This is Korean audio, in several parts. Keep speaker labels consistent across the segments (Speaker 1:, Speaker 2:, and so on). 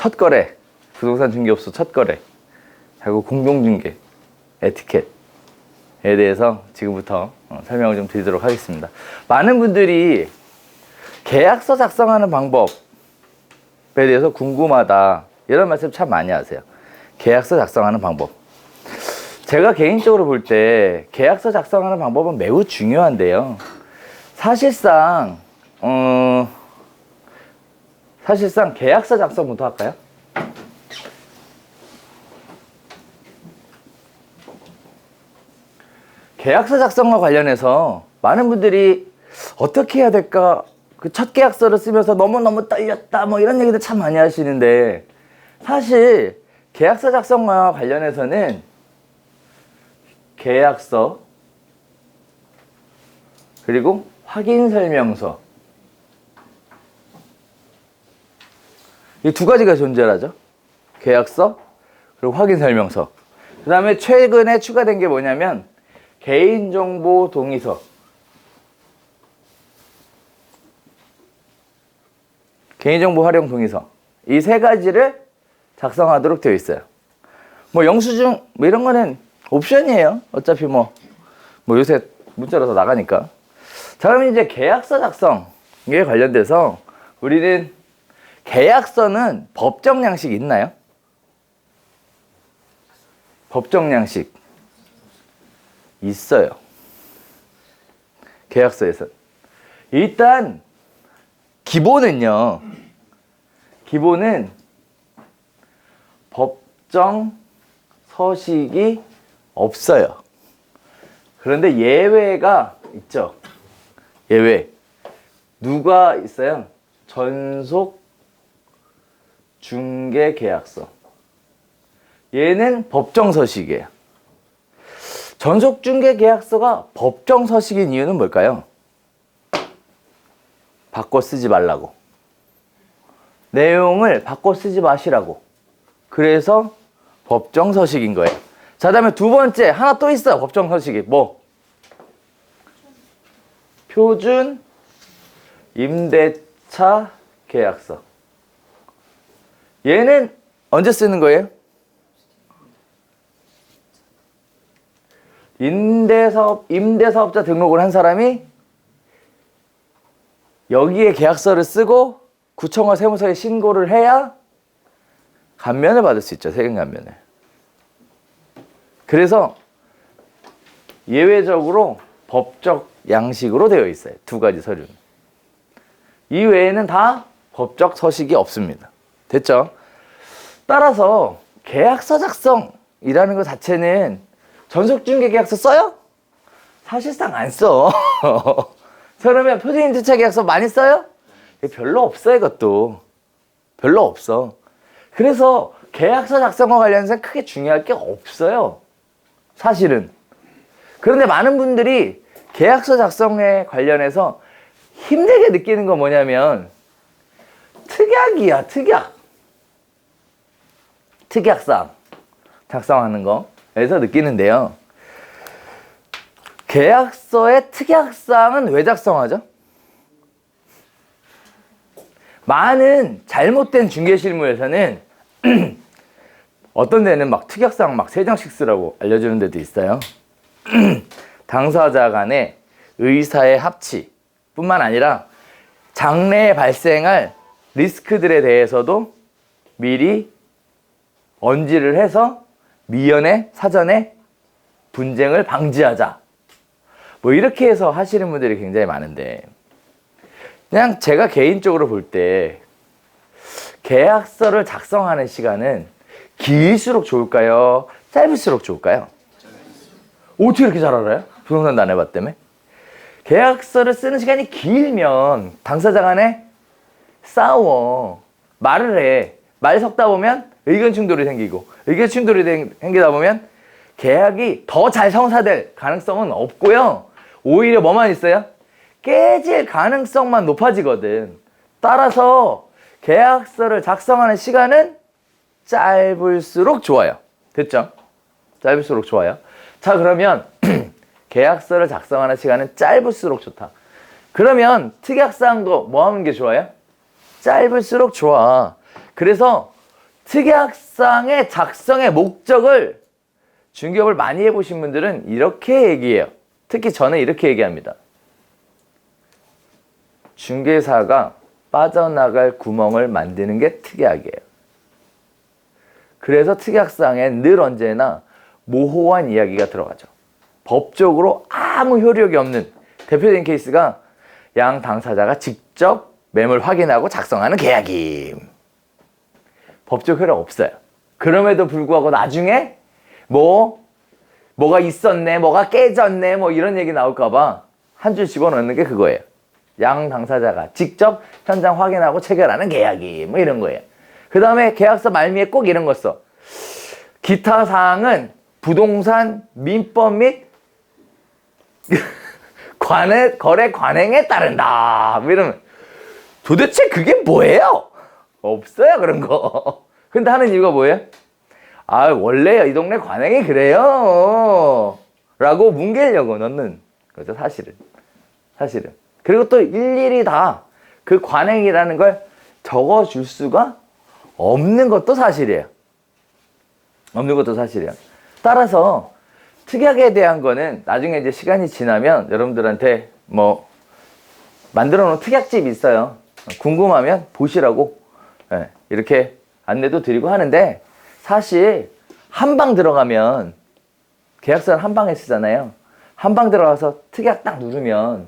Speaker 1: 첫 거래, 부동산 중개업소 첫 거래, 하고 공동중개, 에티켓에 대해서 지금부터 설명을 좀 드리도록 하겠습니다. 많은 분들이 계약서 작성하는 방법에 대해서 궁금하다, 이런 말씀 참 많이 하세요. 계약서 작성하는 방법. 제가 개인적으로 볼 때 계약서 작성하는 방법은 매우 중요한데요. 사실상 계약서 작성부터 할까요? 계약서 작성과 관련해서 많은 분들이 어떻게 해야 될까? 그 첫 계약서를 쓰면서 너무너무 떨렸다, 뭐 이런 얘기들 참 많이 하시는데, 사실 계약서 작성과 관련해서는 계약서, 그리고 확인설명서, 이 두 가지가 존재하죠. 계약서, 그리고 확인설명서. 그 다음에 최근에 추가된 게 뭐냐면 개인정보 동의서, 개인정보 활용 동의서, 이 세 가지를 작성하도록 되어 있어요. 뭐 영수증 뭐 이런 거는 옵션이에요. 어차피 뭐 요새 문자로 다 나가니까. 자, 그럼 이제 계약서 작성에 관련돼서 우리는 계약서는 법정 양식 있나요? 법정 양식 있어요. 계약서에서 일단 기본은 법정 서식이 없어요. 그런데 예외가 있죠. 예외. 누가 있어요? 전속 중개 계약서. 얘는 법정 서식이에요. 전속 중개 계약서가 법정 서식인 이유는 뭘까요? 바꿔 쓰지 말라고. 내용을 바꿔 쓰지 마시라고. 그래서 법정 서식인 거예요. 자, 그다음에 두 번째 하나 또 있어. 법정 서식이 뭐? 표준 임대차 계약서. 얘는 언제 쓰는 거예요? 임대사업자 등록을 한 사람이 여기에 계약서를 쓰고 구청과 세무서에 신고를 해야 감면을 받을 수 있죠. 세금 감면을. 그래서 예외적으로 법적 양식으로 되어 있어요. 두 가지 서류는. 이 외에는 다 법적 서식이 없습니다. 됐죠? 따라서 계약서 작성이라는 것 자체는 전속중개 계약서 써요? 사실상 안 써. 그러면 표준임대차 계약서 많이 써요? 별로 없어. 이것도 별로 없어. 그래서 계약서 작성과 관련해서 크게 중요할 게 없어요, 사실은. 그런데 많은 분들이 계약서 작성에 관련해서 힘들게 느끼는 건 뭐냐면 특약이야. 특약사항 작성하는 거에서 느끼는데요. 계약서의 특약사항은 왜 작성하죠? 많은 잘못된 중개실무에서는 어떤 데는 막 특약사항 막 3장씩 쓰라고 알려주는 데도 있어요. 당사자 간의 의사의 합치 뿐만 아니라 장래에 발생할 리스크들에 대해서도 미리 언지를 해서 미연에 사전에 분쟁을 방지하자. 뭐 이렇게 해서 하시는 분들이 굉장히 많은데, 그냥 제가 개인적으로 볼 때 계약서를 작성하는 시간은 길수록 좋을까요? 짧을수록 좋을까요? 어떻게 이렇게 잘 알아요? 부동산도 안 해봤다며? 계약서를 쓰는 시간이 길면 당사자 간에 싸워. 말을 해. 말 섞다 보면 의견 충돌이 생기고, 의견 충돌이 생기다 보면 계약이 더 잘 성사될 가능성은 없고요. 오히려 뭐만 있어요? 깨질 가능성만 높아지거든. 따라서 계약서를 작성하는 시간은 짧을수록 좋아요. 됐죠? 짧을수록 좋아요. 자, 그러면 계약서를 작성하는 시간은 짧을수록 좋다. 그러면 특약사항도 뭐 하는 게 좋아요? 짧을수록 좋아. 그래서 특약상의 작성의 목적을 중개업을 많이 해보신 분들은 이렇게 얘기해요. 특히 저는 이렇게 얘기합니다. 중개사가 빠져나갈 구멍을 만드는 게 특약이에요. 그래서 특약상에 늘 언제나 모호한 이야기가 들어가죠. 법적으로 아무 효력이 없는 대표적인 케이스가 양 당사자가 직접 매물 확인하고 작성하는 계약임. 법적 효력 없어요. 그럼에도 불구하고 나중에 뭐가 있었네, 뭐가 깨졌네, 뭐 이런 얘기 나올까봐 한 줄 집어넣는 게 그거예요. 양 당사자가 직접 현장 확인하고 체결하는 계약임. 뭐 이런 거예요. 그 다음에 계약서 말미에 꼭 이런 거 써. 기타 사항은 부동산 민법 및 거래 관행에 따른다. 뭐 이러면 도대체 그게 뭐예요? 없어요, 그런 거. 근데 하는 이유가 뭐예요? 아, 원래 이 동네 관행이 그래요. 라고 뭉개려고 넣는 거죠, 사실은. 그리고 또 일일이 다 그 관행이라는 걸 적어줄 수가 없는 것도 사실이에요. 따라서 특약에 대한 거는 나중에 이제 시간이 지나면 여러분들한테 뭐 만들어 놓은 특약집이 있어요. 궁금하면 보시라고 이렇게 안내도 드리고 하는데, 사실 한 방 들어가면 계약서는 한 방에 쓰잖아요. 한 방 들어가서 특약 딱 누르면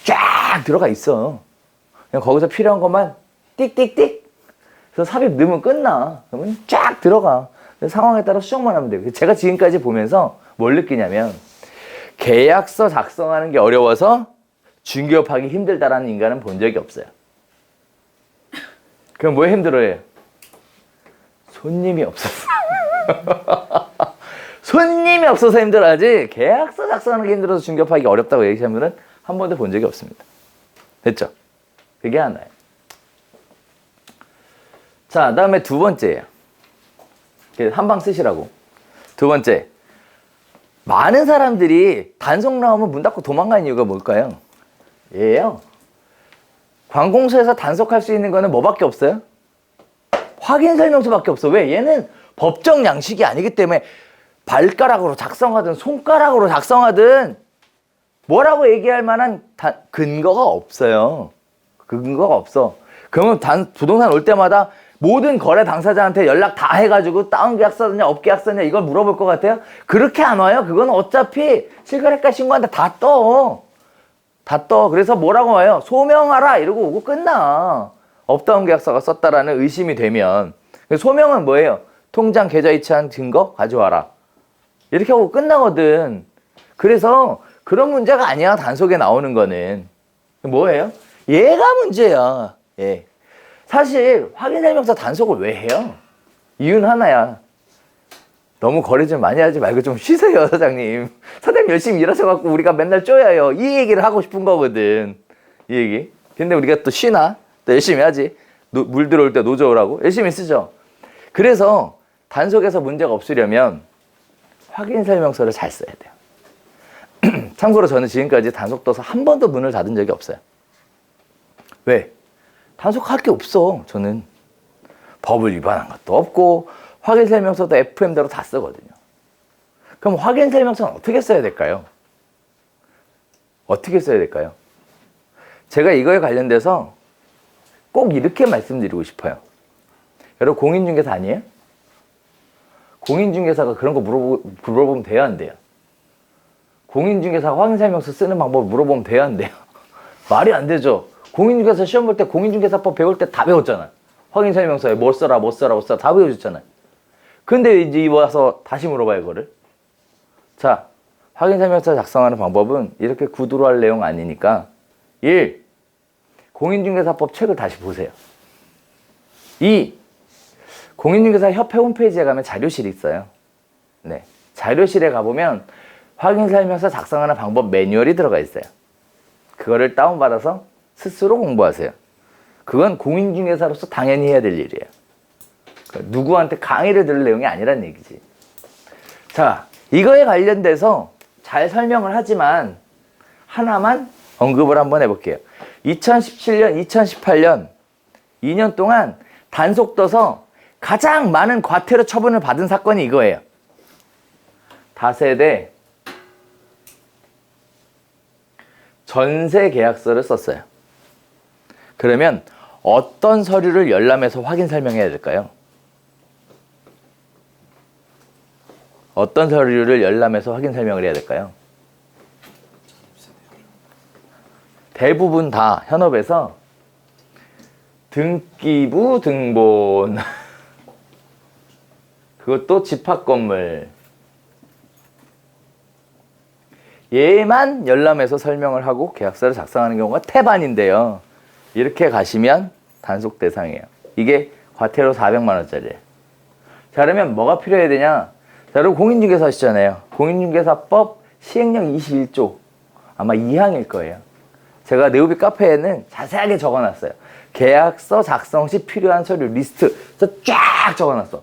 Speaker 1: 쫙 들어가 있어. 그냥 거기서 필요한 것만 띡띡띡 그래서 삽입 넣으면 끝나. 그러면 쫙 들어가. 상황에 따라 수정만 하면 돼요. 제가 지금까지 보면서 뭘 느끼냐면, 계약서 작성하는 게 어려워서 중개업하기 힘들다라는 인간은 본 적이 없어요. 그럼 뭐에 힘들어해요? 손님이 없어서. 손님이 없어서 힘들어하지, 계약서 작성하는 게 힘들어서 중개업하기 어렵다고 얘기하는 분은 한 번도 본 적이 없습니다. 됐죠? 그게 하나예요. 자, 다음에 두 번째예요. 한 방 쓰시라고. 두 번째. 많은 사람들이 단속 나오면 문 닫고 도망가는 이유가 뭘까요? 얘예요. 관공서에서 단속할 수 있는 거는 뭐밖에 없어요? 확인 설명서밖에 없어. 왜? 얘는 법정 양식이 아니기 때문에 발가락으로 작성하든 손가락으로 작성하든 뭐라고 얘기할 만한 근거가 없어요. 근거가 없어. 그러면 부동산 올 때마다 모든 거래 당사자한테 연락 다 해가지고 다운 계약서냐 업 계약서냐 이걸 물어볼 것 같아요? 그렇게 안 와요. 그건 어차피 실거래가 신고하는데 다 떠. 그래서 뭐라고 와요? 소명하라 이러고 오고 끝나. 업다운 계약서가 썼다라는 의심이 되면. 소명은 뭐예요? 통장 계좌 이체한 증거 가져와라. 이렇게 하고 끝나거든. 그래서 그런 문제가 아니야. 단속에 나오는 거는. 뭐예요? 얘가 문제야. 예. 사실 확인 설명서 단속을 왜 해요? 이유는 하나야. 너무 거래 좀 많이 하지 말고 좀 쉬세요, 사장님. 사장님 열심히 일하셔갖고 우리가 맨날 쪼여요. 이 얘기를 하고 싶은 거거든. 이 얘기. 근데 우리가 또 쉬나? 또 열심히 하지. 물 들어올 때 노저우라고 열심히 쓰죠. 그래서 단속에서 문제가 없으려면 확인 설명서를 잘 써야 돼요. 참고로 저는 지금까지 단속 떠서 한 번도 문을 닫은 적이 없어요. 왜? 단속할 게 없어. 저는 법을 위반한 것도 없고 확인 설명서도 FM대로 다 쓰거든요. 그럼 확인 설명서는 어떻게 써야 될까요? 제가 이거에 관련돼서 꼭 이렇게 말씀드리고 싶어요. 여러분 공인중개사 아니에요? 공인중개사가 그런 거 물어보면 돼요, 안 돼요? 공인중개사가 확인설명서 쓰는 방법을 물어보면 돼요, 안 돼요? 말이 안 되죠. 공인중개사 시험 볼 때 공인중개사법 배울 때 다 배웠잖아요. 확인설명서에 뭘 써라 다 배워줬잖아요. 근데 이제 와서 다시 물어봐요, 이거를. 자, 확인설명서 작성하는 방법은 이렇게 구두로 할 내용 아니니까 1. 공인중개사법 책을 다시 보세요. 2. 공인중개사 협회 홈페이지에 가면 자료실이 있어요. 네, 자료실에 가보면 확인설명서 작성하는 방법 매뉴얼이 들어가 있어요. 그거를 다운받아서 스스로 공부하세요. 그건 공인중개사로서 당연히 해야 될 일이에요. 누구한테 강의를 들을 내용이 아니란 얘기지. 자, 이거에 관련돼서 잘 설명을 하지만 하나만 언급을 한번 해볼게요. 2017년, 2018년 2년 동안 단속 떠서 가장 많은 과태료 처분을 받은 사건이 이거예요. 다세대 전세 계약서를 썼어요. 그러면 어떤 서류를 열람해서 확인 설명해야 될까요? 어떤 서류를 열람해서 확인 설명을 해야 될까요? 대부분 다 현업에서 등기부 등본 그것도 집합건물 얘만 열람해서 설명을 하고 계약서를 작성하는 경우가 태반인데요. 이렇게 가시면 단속 대상이에요. 이게 과태료 400만 원짜리예요. 자, 그러면 뭐가 필요해야 되냐? 자, 여러분 공인중개사 하시잖아요. 공인중개사법 시행령 21조 아마 2항일 거예요. 제가 네오비 카페에는 자세하게 적어놨어요. 계약서 작성 시 필요한 서류 리스트 쫙 적어놨어.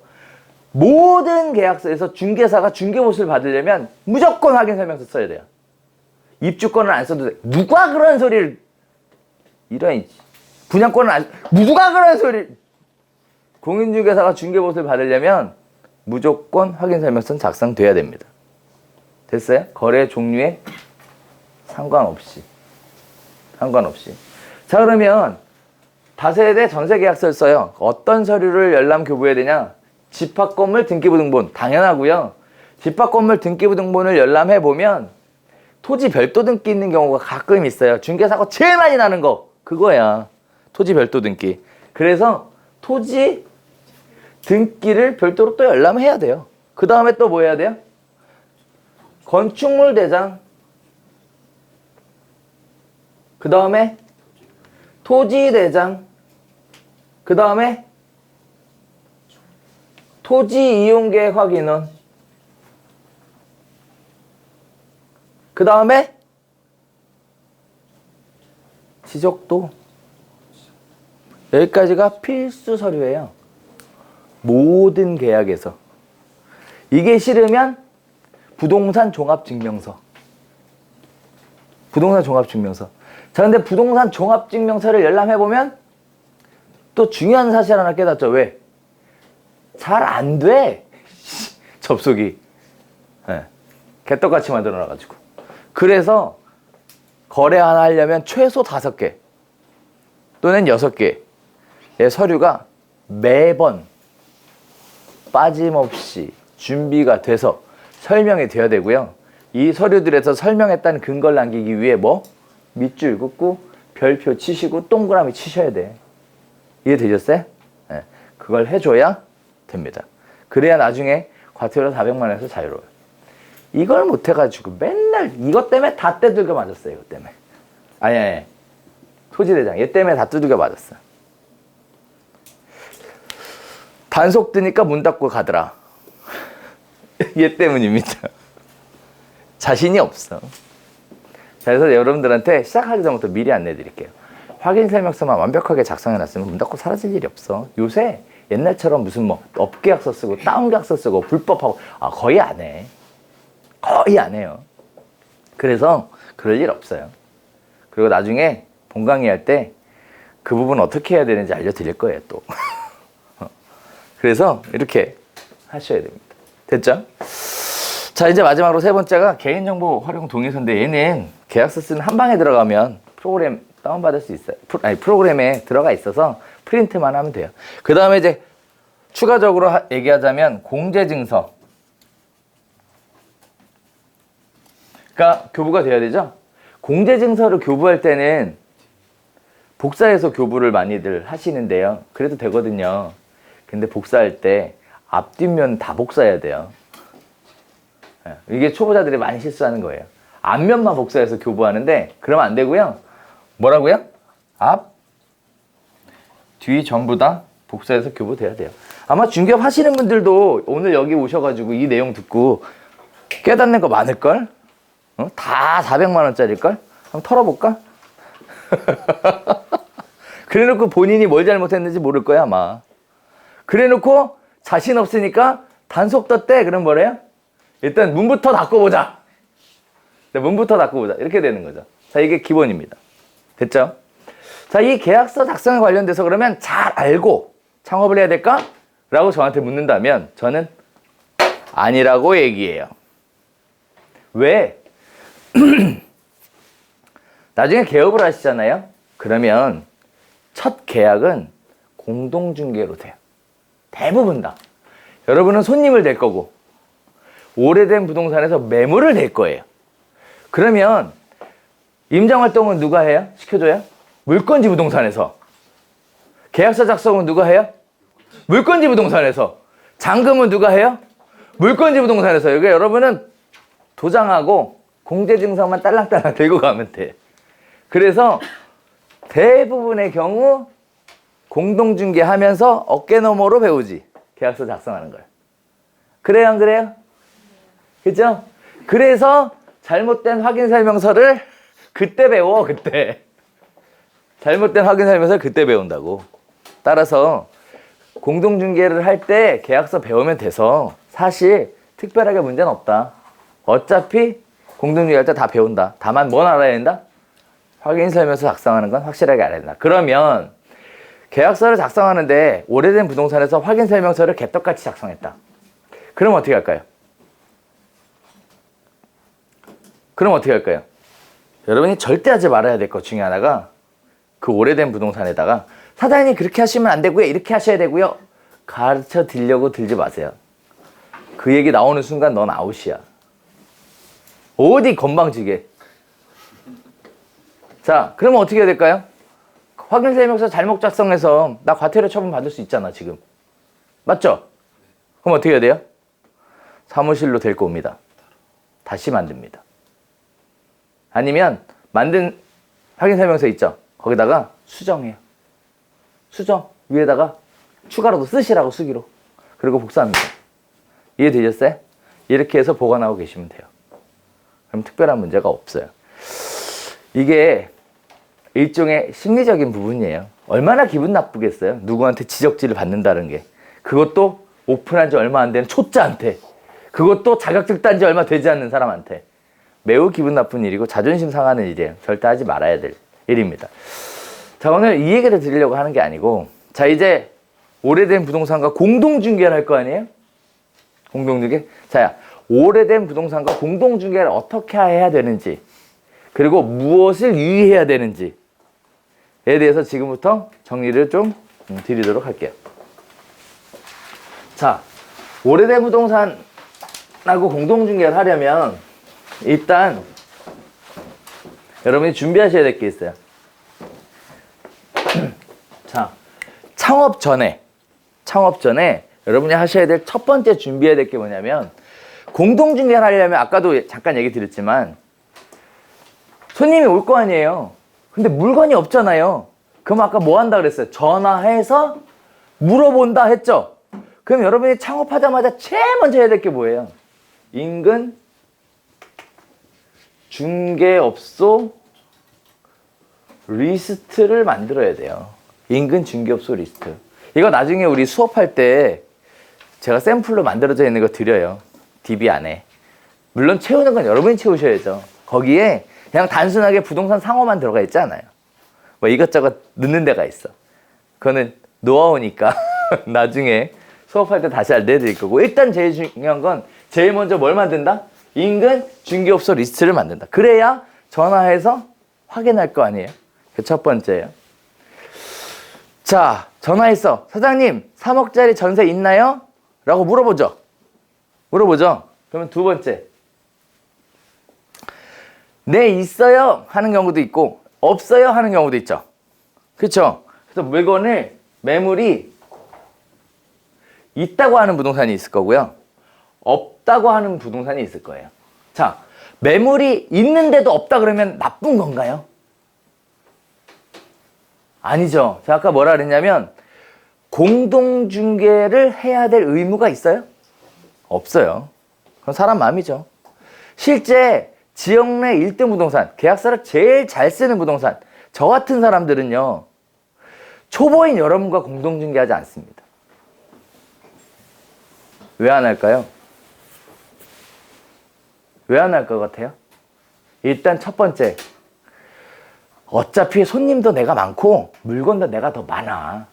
Speaker 1: 모든 계약서에서 중개사가 중개보수를 받으려면 무조건 확인 설명서 써야 돼요. 입주권은 안 써도 돼. 누가 그런 소리를 이런 분양권은 안 누가 그런 소리를 공인중개사가 중개보수를 받으려면 무조건 확인 설명서는 작성돼야 됩니다. 됐어요? 거래 종류에 상관없이. 자, 그러면 다세대 전세 계약서를 써요. 어떤 서류를 열람 교부해야 되냐? 집합건물 등기부 등본 당연하고요. 집합건물 등기부 등본을 열람해 보면 토지 별도 등기 있는 경우가 가끔 있어요. 중개사고 제일 많이 나는 거 그거야. 토지 별도 등기. 그래서 토지 등기를 별도로 또 열람해야 돼요. 그 다음에 또 뭐 해야 돼요? 건축물 대장. 그 다음에 토지 대장. 그 다음에 토지 이용계획 확인원. 그 다음에 지적도. 여기까지가 필수 서류예요. 모든 계약에서. 이게 싫으면 부동산 종합증명서. 자, 근데 부동산 종합증명서를 열람해보면 또 중요한 사실 하나 깨닫죠. 왜? 잘 안 돼. 접속이. 네. 개떡같이 만들어놔가지고. 그래서 거래 하나 하려면 최소 5개 또는 6개의 서류가 매번 빠짐없이 준비가 돼서 설명이 되어야 되고요. 이 서류들에서 설명했다는 근거를 남기기 위해 뭐? 밑줄 긋고 별표 치시고 동그라미 치셔야 돼. 이해되셨어요? 네. 그걸 해줘야 됩니다. 그래야 나중에 과태료 400만 원에서 자유로워요. 이걸 못해가지고 맨날 이것 때문에 다 떼들겨 맞았어요. 이것 때문에. 아니. 토지대장. 얘 때문에 다 두들겨 맞았어요. 단속 뜨니까 문 닫고 가더라. 얘 때문입니다. 자신이 없어. 자, 그래서 여러분들한테 시작하기 전부터 미리 안내해 드릴게요. 확인 설명서만 완벽하게 작성해 놨으면 문 닫고 사라질 일이 없어. 요새 옛날처럼 무슨 뭐 업계약서 쓰고 다운계약서 쓰고 불법하고 거의 안 해. 거의 안 해요. 그래서 그럴 일 없어요. 그리고 나중에 본강의 할 때 그 부분 어떻게 해야 되는지 알려드릴 거예요, 또. 그래서 이렇게 하셔야 됩니다. 됐죠? 자, 이제 마지막으로 세 번째가 개인정보 활용 동의서인데 얘는 계약서 쓰는 한 방에 들어가면 프로그램 다운받을 수 있어요. 프로그램에 들어가 있어서 프린트만 하면 돼요. 그 다음에 이제 추가적으로 얘기하자면 공제증서. 그러니까 교부가 돼야 되죠? 공제증서를 교부할 때는 복사해서 교부를 많이들 하시는데요. 그래도 되거든요. 근데 복사할 때 앞뒷면 다 복사해야 돼요. 이게 초보자들이 많이 실수하는 거예요. 앞면만 복사해서 교부하는데 그러면 안 되고요. 뭐라고요? 앞, 뒤 전부 다 복사해서 교부돼야 돼요. 아마 중개업 하시는 분들도 오늘 여기 오셔가지고 이 내용 듣고 깨닫는 거 많을걸? 다 400만 원짜리일걸? 한번 털어볼까? 그래놓고 본인이 뭘 잘못했는지 모를 거야 아마. 그래놓고 자신 없으니까 단속 떴대. 그럼 뭐래요? 일단 문부터 닫고보자. 문부터 닫고보자. 이렇게 되는 거죠. 자, 이게 기본입니다. 됐죠? 자, 이 계약서 작성에 관련돼서 그러면 잘 알고 창업을 해야 될까? 라고 저한테 묻는다면 저는 아니라고 얘기해요. 왜? 나중에 개업을 하시잖아요. 그러면 첫 계약은 공동중개로 돼요. 대부분 다. 여러분은 손님을 댈 거고 오래된 부동산에서 매물을 낼 거예요. 그러면 임장활동은 누가 해요? 시켜줘요? 물건지 부동산에서. 계약서 작성은 누가 해요? 물건지 부동산에서. 잔금은 누가 해요? 물건지 부동산에서. 여기 여러분은 도장하고 공제증서만 딸랑딸랑 들고 가면 돼. 그래서 대부분의 경우 공동중개하면서 어깨너머로 배우지. 계약서 작성하는 걸. 그래요, 안 그래요? 그죠? 그래서 잘못된 확인설명서를 그때 배워, 그때. 잘못된 확인설명서를 그때 배운다고. 따라서 공동중개를 할 때 계약서 배우면 돼서 사실 특별하게 문제는 없다. 어차피 공동중개할 때 다 배운다. 다만 뭘 알아야 된다? 확인설명서 작성하는 건 확실하게 알아야 된다. 그러면 계약서를 작성하는데 오래된 부동산에서 확인설명서를 개떡같이 작성했다. 그럼 어떻게 할까요? 여러분이 절대 하지 말아야 될 것 중에 하나가 그 오래된 부동산에다가 사장님 그렇게 하시면 안 되고요. 이렇게 하셔야 되고요. 가르쳐 드리려고 들지 마세요. 그 얘기 나오는 순간 넌 아웃이야. 어디 건방지게. 자, 그러면 어떻게 해야 될까요? 확인설명서 잘못 작성해서 나 과태료 처분 받을 수 있잖아, 지금. 맞죠? 그럼 어떻게 해야 돼요? 사무실로 데리고 옵니다. 다시 만듭니다. 아니면 만든 확인설명서 있죠? 거기다가 수정해요. 수정 위에다가 추가로도 쓰시라고 수기로. 그리고 복사합니다. 이해되셨어요? 이렇게 해서 보관하고 계시면 돼요. 그럼 특별한 문제가 없어요. 이게 일종의 심리적인 부분이에요. 얼마나 기분 나쁘겠어요? 누구한테 지적질을 받는다는 게. 그것도 오픈한 지 얼마 안 되는 초짜한테. 그것도 자격증 딴 지 얼마 되지 않는 사람한테. 매우 기분 나쁜 일이고 자존심 상하는 일이에요. 절대 하지 말아야 될 일입니다. 자, 오늘 이 얘기를 드리려고 하는 게 아니고, 자, 이제 오래된 부동산과 공동중개를 할 거 아니에요? 공동중개? 자, 오래된 부동산과 공동중개를 어떻게 해야 되는지, 그리고 무엇을 유의해야 되는지에 대해서 지금부터 정리를 좀 드리도록 할게요. 자, 오래된 부동산하고 공동중개를 하려면 일단 여러분이 준비하셔야 될 게 있어요. 자, 창업 전에 여러분이 하셔야 될 첫 번째 준비해야 될 게 뭐냐면, 공동중개를 하려면 아까도 잠깐 얘기 드렸지만 손님이 올 거 아니에요. 근데 물건이 없잖아요. 그럼 아까 뭐 한다 그랬어요? 전화해서 물어본다 했죠? 그럼 여러분이 창업하자마자 제일 먼저 해야 될 게 뭐예요? 인근 중개업소 리스트를 만들어야 돼요. 인근 중개업소 리스트. 이거 나중에 우리 수업할 때 제가 샘플로 만들어져 있는 거 드려요. DB 안에. 물론 채우는 건 여러분이 채우셔야죠. 거기에 그냥 단순하게 부동산 상호만 들어가 있지 않아요. 뭐 이것저것 넣는 데가 있어. 그거는 노하우니까 나중에 수업할 때 다시 알려드릴 거고, 일단 제일 중요한 건 제일 먼저 뭘 만든다? 인근 중개업소 리스트를 만든다. 그래야 전화해서 확인할 거 아니에요. 그 첫 번째예요. 자, 전화했어. 사장님 3억짜리 전세 있나요? 라고 물어보죠. 그러면 두 번째, 네 있어요 하는 경우도 있고 없어요 하는 경우도 있죠. 그렇죠? 그래서 매물이 있다고 하는 부동산이 있을 거고요, 없다고 하는 부동산이 있을 거예요. 자, 매물이 있는데도 없다 그러면 나쁜 건가요? 아니죠. 제가 아까 뭐라 그랬냐면, 공동중개를 해야 될 의무가 있어요? 없어요. 그건 사람 마음이죠. 실제 지역 내 1등 부동산, 계약서를 제일 잘 쓰는 부동산, 저 같은 사람들은요, 초보인 여러분과 공동중개하지 않습니다. 왜 안 할까요? 왜 안 할 것 같아요? 일단 첫 번째, 어차피 손님도 내가 많고 물건도 내가 더 많아.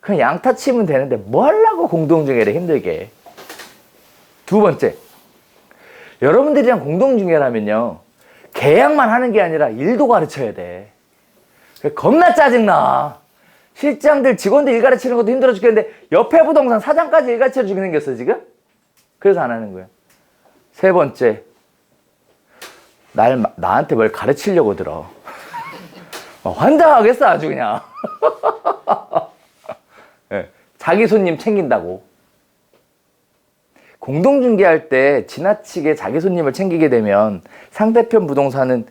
Speaker 1: 그냥 양타 치면 되는데 뭐 하려고 하고 공동중개를 힘들게. 두 번째, 여러분들이랑 공동중개를 하면요, 계약만 하는 게 아니라 일도 가르쳐야 돼. 겁나 짜증나. 실장들, 직원들 일 가르치는 것도 힘들어 죽겠는데 옆에 부동산 사장까지 일 가르쳐 주게 생겼어 지금? 그래서 안 하는 거야. 세 번째, 나한테 뭘 가르치려고 들어. 환장하겠어 아주 그냥. 네, 자기 손님 챙긴다고. 공동중개할 때 지나치게 자기 손님을 챙기게 되면 상대편 부동산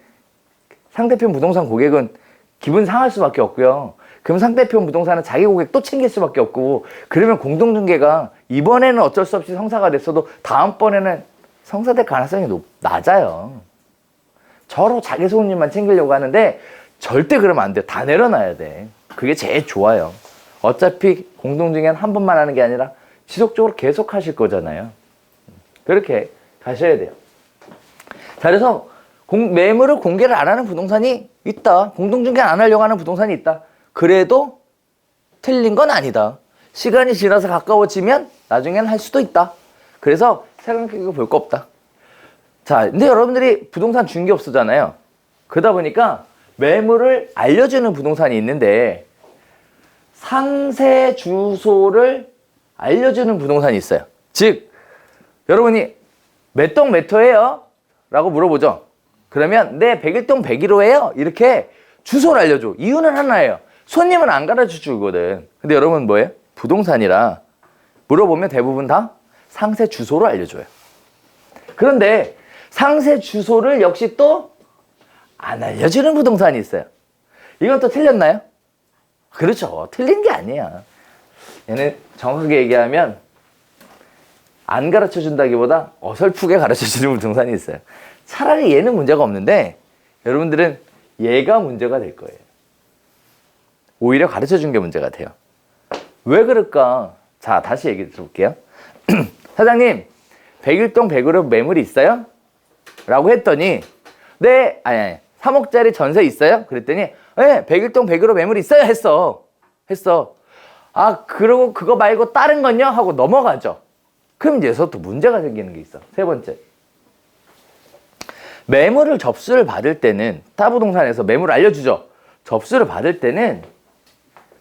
Speaker 1: 고객은 기분 상할 수밖에 없고요. 그럼 상대편 부동산은 자기 고객 또 챙길 수밖에 없고, 그러면 공동중개가 이번에는 어쩔 수 없이 성사가 됐어도 다음번에는 성사될 가능성이 낮아요. 저로 자기 손님만 챙기려고 하는데 절대 그러면 안 돼요. 다 내려놔야 돼. 그게 제일 좋아요. 어차피 공동중개는 한 번만 하는 게 아니라 지속적으로 계속 하실 거잖아요. 그렇게 가셔야 돼요. 자, 그래서 매물을 공개를 안 하는 부동산이 있다. 공동중개 안 하려고 하는 부동산이 있다. 그래도 틀린 건 아니다. 시간이 지나서 가까워지면 나중에는 할 수도 있다. 그래서 생각해보고 볼 거 없다. 자, 근데 여러분들이 부동산 중개업소잖아요. 그러다 보니까 매물을 알려주는 부동산이 있는데 상세 주소를 알려주는 부동산이 있어요. 즉, 여러분이 몇 동 몇 호예요? 라고 물어보죠. 그러면 네, 101동 101호예요. 이렇게 주소를 알려줘. 이유는 하나예요. 손님은 안 가르쳐 주거든. 근데 여러분 뭐예요? 부동산이라 물어보면 대부분 다 상세 주소를 알려줘요. 그런데 상세 주소를 역시 또 안 알려주는 부동산이 있어요. 이건 또 틀렸나요? 그렇죠. 틀린 게 아니야. 얘는 정확하게 얘기하면 안 가르쳐 준다기보다 어설프게 가르쳐 주는 부동산이 있어요. 차라리 얘는 문제가 없는데 여러분들은 얘가 문제가 될 거예요. 오히려 가르쳐 준 게 문제가 돼요. 왜 그럴까? 자, 다시 얘기 들어볼게요. 사장님, 101동 101호 매물이 있어요? 라고 했더니 네, 아니 3억짜리 전세 있어요? 그랬더니 네, 101동 101호 매물이 있어요? 했어. 아, 그러고 그거 말고 다른 건요? 하고 넘어가죠. 그럼 이제서 또 문제가 생기는 게 있어. 세 번째, 매물을 접수를 받을 때는 타부동산에서 매물을 알려주죠. 접수를 받을 때는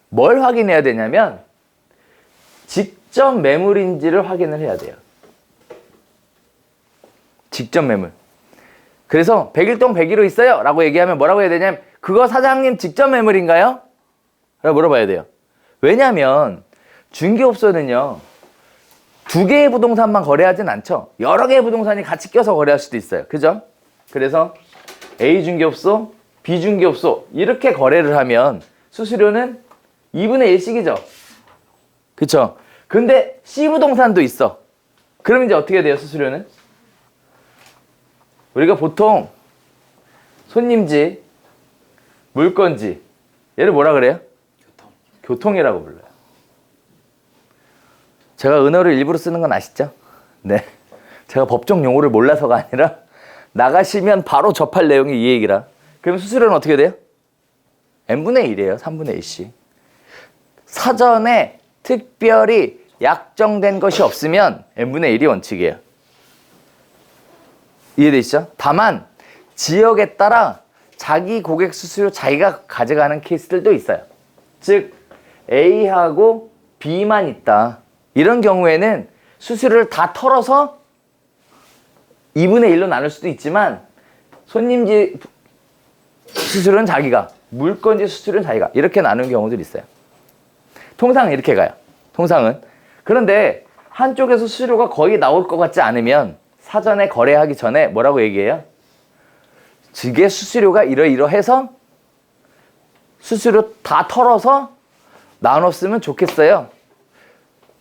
Speaker 1: 뭘 확인해야 되냐면 직접 매물인지를 확인을 해야 돼요. 직접 매물. 그래서 101동 101호 있어요? 라고 얘기하면 뭐라고 해야 되냐면 그거 사장님 직접 매물인가요? 라고 물어봐야 돼요. 왜냐하면 중개업소는요, 두 개의 부동산만 거래하진 않죠. 여러 개의 부동산이 같이 껴서 거래할 수도 있어요. 그죠? 그래서 A 중개업소, B 중개업소 이렇게 거래를 하면 수수료는 2분의 1씩이죠. 그쵸? 근데 C 부동산도 있어. 그럼 이제 어떻게 돼요, 수수료는? 우리가 보통 손님지, 물건지, 얘를 뭐라 그래요? 교통이라고 불러요. 제가 은어를 일부러 쓰는 건 아시죠? 네. 제가 법적 용어를 몰라서가 아니라 나가시면 바로 접할 내용이 이 얘기라. 그럼 수수료는 어떻게 돼요? n분의 1이에요. 3분의 1씩. 사전에 특별히 약정된 것이 없으면 n분의 1이 원칙이에요. 이해되시죠? 다만 지역에 따라 자기 고객 수수료 자기가 가져가는 케이스들도 있어요. 즉 A하고 B만 있다. 이런 경우에는 수수료를 다 털어서 2분의 1로 나눌 수도 있지만 손님지 수수료는 자기가, 물건지 수수료는 자기가 이렇게 나누는 경우들이 있어요. 통상은 이렇게 가요. 통상은. 그런데 한쪽에서 수수료가 거의 나올 것 같지 않으면 사전에 거래하기 전에 뭐라고 얘기해요? 즉의 수수료가 이러이러해서 수수료 다 털어서 나눴으면 좋겠어요.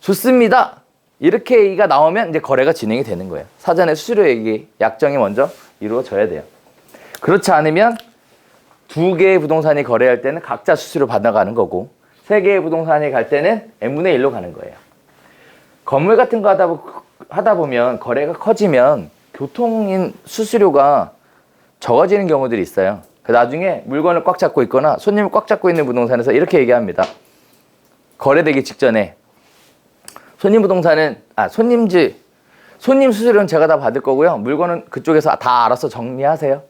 Speaker 1: 좋습니다. 이렇게 얘기가 나오면 이제 거래가 진행이 되는 거예요. 사전에 수수료 얘기, 약정이 먼저 이루어져야 돼요. 그렇지 않으면 두 개의 부동산이 거래할 때는 각자 수수료 받아가는 거고, 세 개의 부동산이 갈 때는 n분의 1로 가는 거예요. 건물 같은 거 하다 보면 거래가 커지면 교통인 수수료가 적어지는 경우들이 있어요. 나중에 물건을 꽉 잡고 있거나 손님을 꽉 잡고 있는 부동산에서 이렇게 얘기합니다. 거래되기 직전에 손님 부동산은, 손님 수수료는 제가 다 받을 거고요. 물건은 그쪽에서 다 알아서 정리하세요.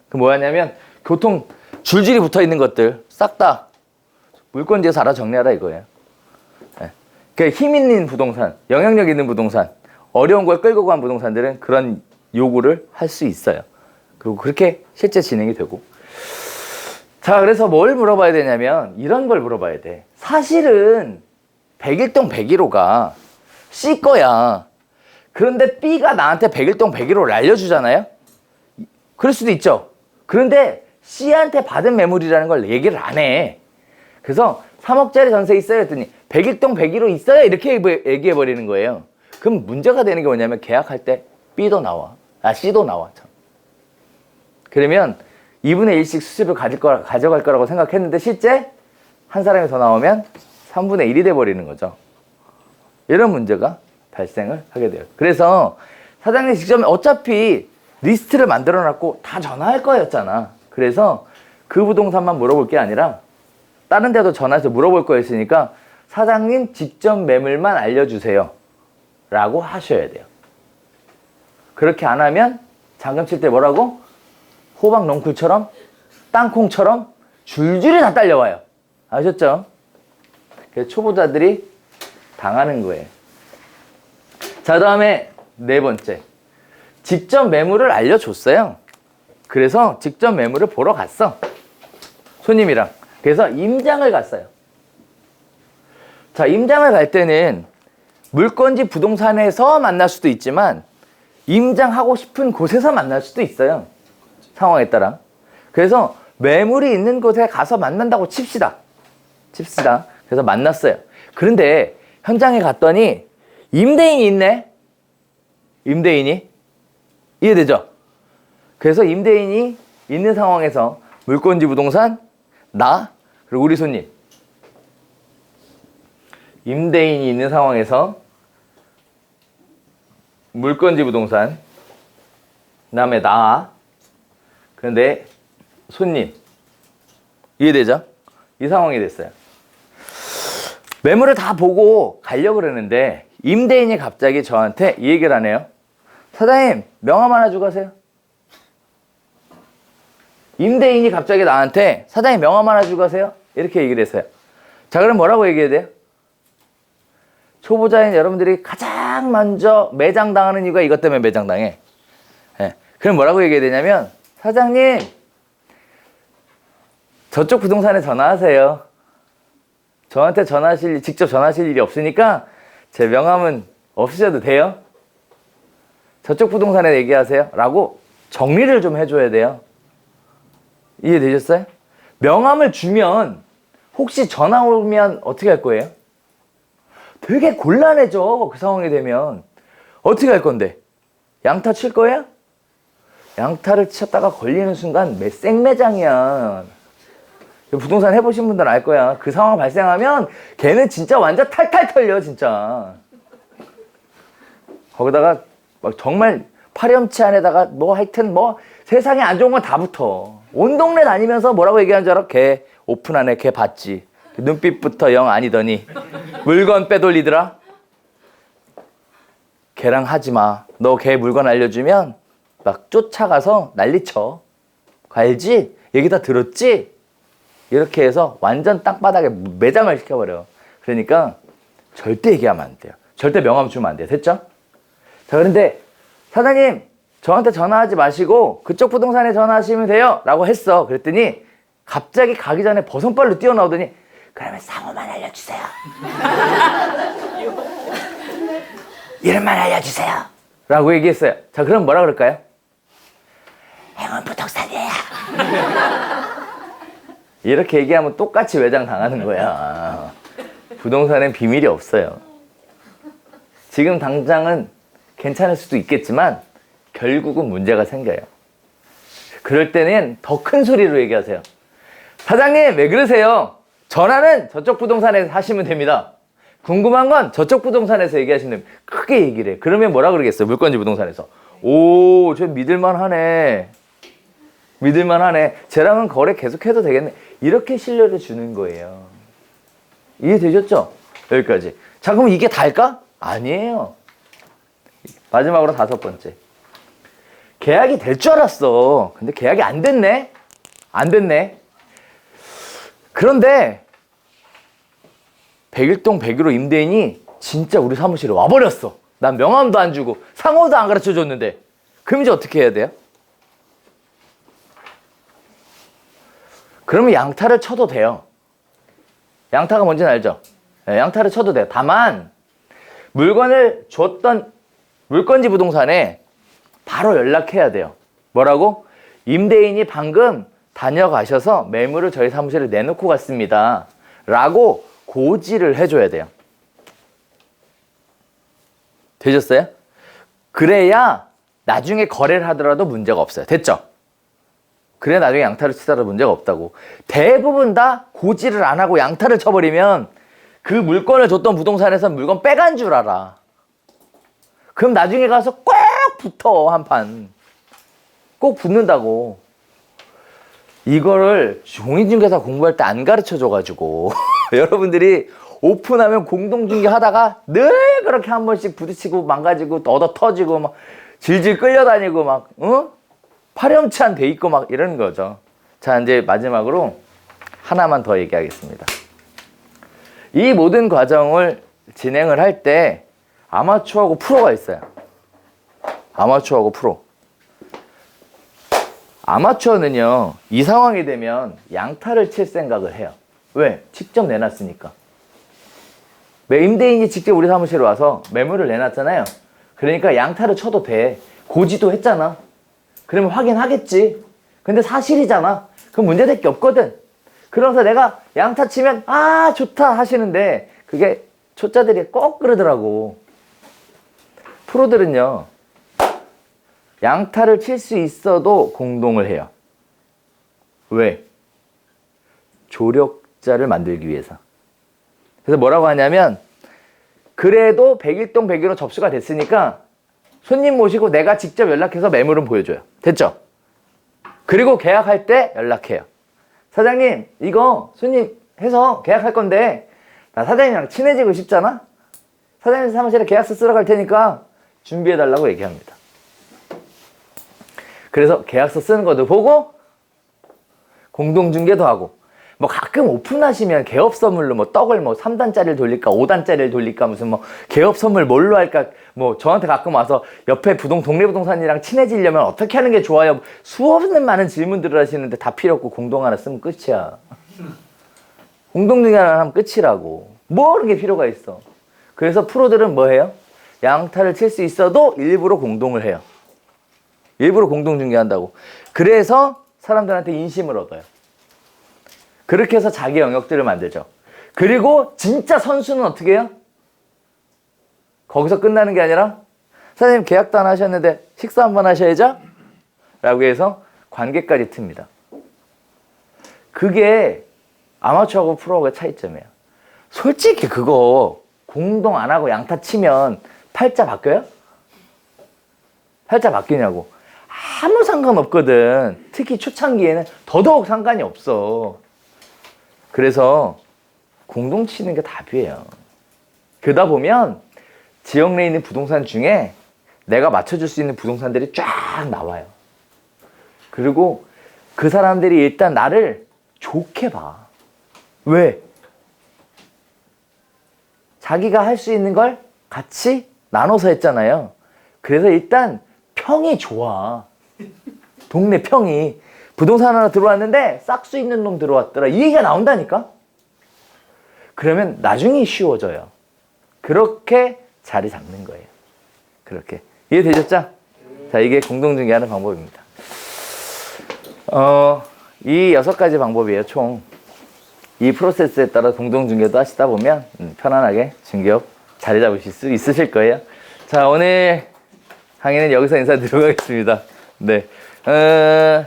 Speaker 1: 그 뭐냐면, 교통, 줄줄이 붙어 있는 것들, 싹 다 물건지에서 알아 정리하라 이거예요. 네. 그 힘 있는 부동산, 영향력 있는 부동산, 어려운 걸 끌고 간 부동산들은 그런 요구를 할 수 있어요. 그리고 그렇게 실제 진행이 되고. 자, 그래서 뭘 물어봐야 되냐면, 이런 걸 물어봐야 돼. 사실은, 101동 101호가 C 거야. 그런데 B가 나한테 101동 101호를 알려주잖아요? 그럴 수도 있죠. 그런데 C한테 받은 매물이라는 걸 얘기를 안 해. 그래서 3억짜리 전세 있어요? 했더니 101동 101호 있어요? 이렇게 얘기해버리는 거예요. 그럼 문제가 되는 게 뭐냐면 계약할 때 B도 나와. C도 나와. 참. 그러면 2분의 1씩 수수료 가져갈 거라고 생각했는데 실제 한 사람이 더 나오면 3분의 1이 돼버리는 거죠. 이런 문제가 발생을 하게 돼요. 그래서 사장님 직접 어차피 리스트를 만들어 놨고 다 전화할 거였잖아. 그래서 그 부동산만 물어볼 게 아니라 다른 데도 전화해서 물어볼 거였으니까 사장님 직접 매물만 알려주세요 라고 하셔야 돼요. 그렇게 안 하면 잔금 칠 때 뭐라고? 호박 넝쿨처럼 땅콩처럼 줄줄이 다 딸려와요. 아셨죠? 그래서 초보자들이 당하는 거예요. 자, 다음에 네 번째. 직접 매물을 알려줬어요. 그래서 직접 매물을 보러 갔어. 손님이랑. 그래서 임장을 갔어요. 자, 임장을 갈 때는 물건지 부동산에서 만날 수도 있지만 임장하고 싶은 곳에서 만날 수도 있어요. 상황에 따라. 그래서 매물이 있는 곳에 가서 만난다고 칩시다. 그래서 만났어요. 그런데 현장에 갔더니 임대인이 있네. 임대인이. 이해되죠? 그래서 임대인이 있는 상황에서 물건지 부동산, 나, 그리고 우리 손님. 임대인이 있는 상황에서 물건지 부동산, 그다음에 나, 그런데 손님. 이해되죠? 이 상황이 됐어요. 매물을 다 보고 가려고 그러는데 임대인이 갑자기 저한테 이 얘기를 하네요. 사장님, 명함 하나 주고 가세요. 임대인이 갑자기 나한테 사장님 명함 하나 주고 가세요. 이렇게 얘기를 했어요. 자, 그럼 뭐라고 얘기해야 돼요? 초보자인 여러분들이 가장 먼저 매장당하는 이유가 이것 때문에 매장당해. 네. 그럼 뭐라고 얘기해야 되냐면 사장님, 저쪽 부동산에 전화하세요. 저한테 직접 전화하실 일이 없으니까 제 명함은 없으셔도 돼요. 저쪽 부동산에 얘기하세요. 라고 정리를 좀 해줘야 돼요. 이해되셨어요? 명함을 주면 혹시 전화 오면 어떻게 할 거예요? 되게 곤란해져. 그 상황이 되면. 어떻게 할 건데? 양타 칠 거예요? 양타를 쳤다가 걸리는 순간 생매장이야. 부동산 해보신 분들은 알 거야. 그 상황 발생하면 걔는 진짜 완전 탈탈 털려 진짜. 거기다가 막 정말 파렴치 안에다가 뭐 하여튼 뭐 세상에 안 좋은 건 다 붙어. 온 동네 다니면서 뭐라고 얘기하는 줄 알아? 걔 오픈 안에 걔 봤지. 눈빛부터 영 아니더니 물건 빼돌리더라. 걔랑 하지 마. 너 걔 물건 알려주면 막 쫓아가서 난리쳐. 알지? 얘기 다 들었지? 이렇게 해서 완전 땅바닥에 매장을 시켜버려. 그러니까 절대 얘기하면 안 돼요. 절대 명함 주면 안 돼요. 됐죠? 자, 그런데 사장님 저한테 전화하지 마시고 그쪽 부동산에 전화하시면 돼요 라고 했어. 그랬더니 갑자기 가기 전에 버선발로 뛰어나오더니 그러면 상호만 알려주세요. 이름만 알려주세요 라고 얘기했어요. 자, 그럼 뭐라 그럴까요? 행운 부동산이에요. 이렇게 얘기하면 똑같이 외장 당하는 거야. 부동산엔 비밀이 없어요. 지금 당장은 괜찮을 수도 있겠지만 결국은 문제가 생겨요. 그럴 때는 더 큰 소리로 얘기하세요. 사장님 왜 그러세요? 전화는 저쪽 부동산에서 하시면 됩니다. 궁금한 건 저쪽 부동산에서 얘기하시면 됩니다. 크게 얘기를 해. 그러면 뭐라 그러겠어요? 물건지 부동산에서. 오, 저 믿을만하네. 믿을만하네. 쟤랑은 거래 계속해도 되겠네. 이렇게 신뢰를 주는 거예요. 이해되셨죠? 여기까지. 자, 그럼 이게 다일까? 아니에요. 마지막으로 5번째. 계약이 될 줄 알았어. 근데 계약이 안 됐네? 안 됐네. 그런데 101동 101호 임대인이 진짜 우리 사무실에 와버렸어. 난 명함도 안 주고 상호도 안 가르쳐 줬는데. 그럼 이제 어떻게 해야 돼요? 그러면 양타를 쳐도 돼요. 양타가 뭔지는 알죠? 네, 양타를 쳐도 돼요. 다만 물건을 줬던 물건지 부동산에 바로 연락해야 돼요. 뭐라고? 임대인이 방금 다녀가셔서 매물을 저희 사무실에 내놓고 갔습니다. 라고 고지를 해줘야 돼요. 되셨어요? 그래야 나중에 거래를 하더라도 문제가 없어요. 됐죠? 그래야 나중에 양타를 치더라도 문제가 없다고. 대부분 다 고지를 안 하고 양타를 쳐버리면 그 물건을 줬던 부동산에서 물건 빼간 줄 알아. 그럼 나중에 가서 꼭 붙어, 한 판. 꼭 붙는다고. 이거를 공인중개사 공부할 때 안 가르쳐줘가지고 여러분들이 오픈하면 공동중개 하다가 늘 그렇게 한 번씩 부딪히고 망가지고 얻어 터지고 막 질질 끌려다니고 막 파렴치한 돼 있고 막 이러는 거죠. 자, 이제 마지막으로 하나만 더 얘기하겠습니다. 이 모든 과정을 진행을 할 때 아마추어하고 프로가 있어요. 아마추어하고 프로. 아마추어는요, 이 상황이 되면 양타를 칠 생각을 해요. 왜? 직접 내놨으니까. 임대인이 직접 우리 사무실에 와서 매물을 내놨잖아요. 그러니까 양타를 쳐도 돼. 고지도 했잖아. 그러면 확인하겠지. 근데 사실이잖아. 그럼 문제될 게 없거든. 그러면서 내가 양타 치면 아 좋다 하시는데 그게 초짜들이 꼭 그러더라고. 프로들은요, 양타를 칠 수 있어도 공동을 해요. 왜? 조력자를 만들기 위해서. 그래서 뭐라고 하냐면, 그래도 101동 101호 접수가 됐으니까 손님 모시고 내가 직접 연락해서 매물은 보여줘요. 됐죠? 그리고 계약할 때 연락해요. 사장님, 이거 손님 해서 계약할 건데 나 사장님이랑 친해지고 싶잖아? 사장님 사무실에 계약서 쓰러 갈 테니까 준비해달라고 얘기합니다. 그래서 계약서 쓰는 것도 보고 공동중개도 하고, 뭐 가끔 오픈하시면 개업 선물로 뭐 떡을 뭐 3단짜리를 돌릴까 5단짜리를 돌릴까 무슨 뭐 개업 선물 뭘로 할까 뭐 저한테 가끔 와서 옆에 동네 부동산이랑 친해지려면 어떻게 하는 게 좋아요? 수없는 많은 질문들을 하시는데 다 필요 없고 공동 하나 쓰면 끝이야. 공동중개 하나 하면 끝이라고. 뭐 그런 게 필요가 있어. 그래서 프로들은 뭐 해요? 양타를 칠 수 있어도 일부러 공동을 해요. 일부러 공동중개한다고. 그래서 사람들한테 인심을 얻어요. 그렇게 해서 자기 영역들을 만들죠. 그리고 진짜 선수는 어떻게 해요? 거기서 끝나는 게 아니라 사장님 계약도 안 하셨는데 식사 한번 하셔야죠? 라고 해서 관계까지 틉니다. 그게 아마추어하고 프로의 차이점이에요. 솔직히 그거 공동 안 하고 양타 치면 팔자 바뀌어요? 팔자 바뀌냐고. 아무 상관없거든. 특히 초창기에는 더더욱 상관이 없어. 그래서 공동 치는 게 답이에요. 그러다 보면 지역 내에 있는 부동산 중에 내가 맞춰줄 수 있는 부동산들이 쫙 나와요. 그리고 그 사람들이 일단 나를 좋게 봐. 왜? 자기가 할 수 있는 걸 같이 나눠서 했잖아요. 그래서 일단 평이 좋아. 동네 평이. 부동산 하나 들어왔는데 싹수 있는 놈 들어왔더라. 이 얘기가 나온다니까? 그러면 나중에 쉬워져요. 그렇게 자리 잡는 거예요. 그렇게. 이해되셨죠? 자, 이게 공동중개하는 방법입니다. 이 6가지 방법이에요, 총. 이 프로세스에 따라 공동중개도 하시다 보면 편안하게 중개업 자리 잡으실 수 있으실 거예요. 자, 오늘 강의는 여기서 인사드리도록 하겠습니다. 네.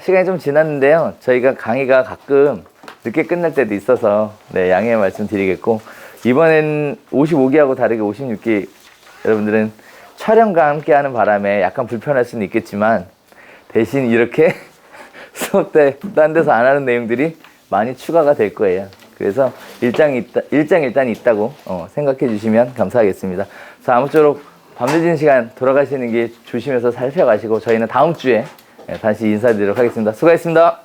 Speaker 1: 시간이 좀 지났는데요. 저희가 강의가 가끔 늦게 끝날 때도 있어서, 네, 양해 말씀드리겠고, 이번엔 55기하고 다르게 56기 여러분들은 촬영과 함께 하는 바람에 약간 불편할 수는 있겠지만, 대신 이렇게 수업 때 딴 데서 안 하는 내용들이 많이 추가가 될 거예요. 그래서 일장일단이 있다고 생각해 주시면 감사하겠습니다. 자, 아무쪼록 밤늦은 시간 돌아가시는 길 조심해서 살펴가시고 저희는 다음 주에 다시 인사드리도록 하겠습니다. 수고하셨습니다.